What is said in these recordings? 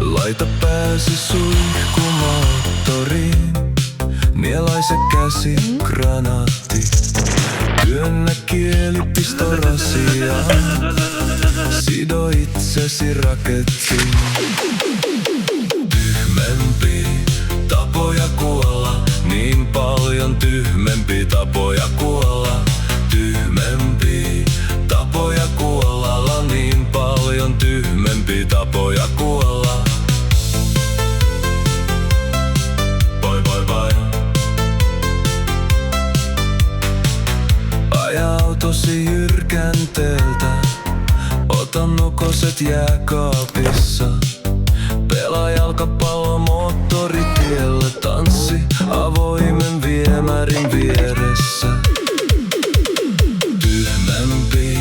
Laita pääsi suihkumoottoriin, nielaise käsi granaatti. Työnnä kieli pistorasiaan, sido itsesi rakettiin. Tyhmempi tapoja kuolla, niin paljon tyhmempi tapoja kuolla. Tyhmempi tapoja kuolla, niin paljon tyhmempi tapoja kuolla. Bye bye bye. Aja autosi jyrkänteeltä, ota nukoset jääkaapissa. Pelaa jalkapallo moottoritiellä, tanssi avoimen viemärin vieressä. Tyhmempi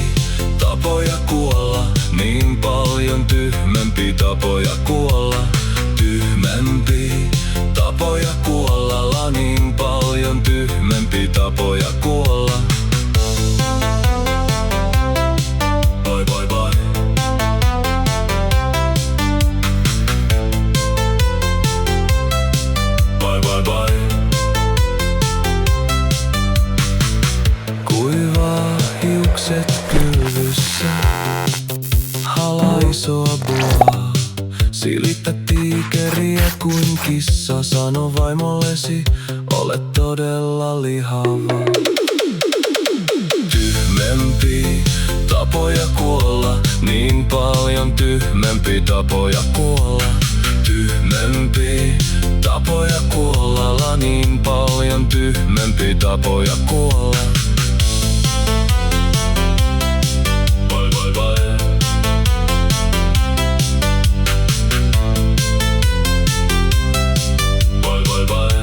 tapoja kuolla, niin paljon tyhmempi tapoja kuolla. Tyhmempi tapoja kuolla, niin paljon tyhmempi tapoja kuolla. Bye bye bye. Bye bye bye. Kuivaa hiukset kylvyssä, hala isoa boaa. Silitä tiikeriä kuin kissa, sano vaimollesi, olet todella lihava. Tyhmempi tapoja kuolla, niin paljon tyhmempi tapoja kuolla. Tyhmempi tapoja kuolla, niin paljon tyhmempi tapoja kuolla. Bye bye bye. Bye bye bye.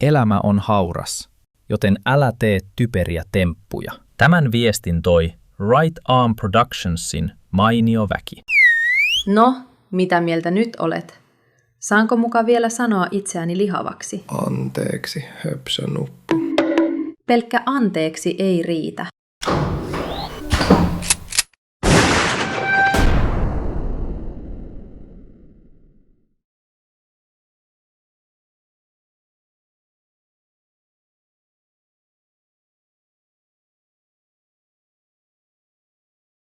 Elämä on hauras, joten älä tee typeriä temppuja. Tämän viestin toi Right Arm Productionsin mainio väki. No, mitä mieltä nyt olet? Saanko muka vielä sanoa itseäni lihavaksi? Anteeksi, höpsönuppu. Pelkkä anteeksi ei riitä.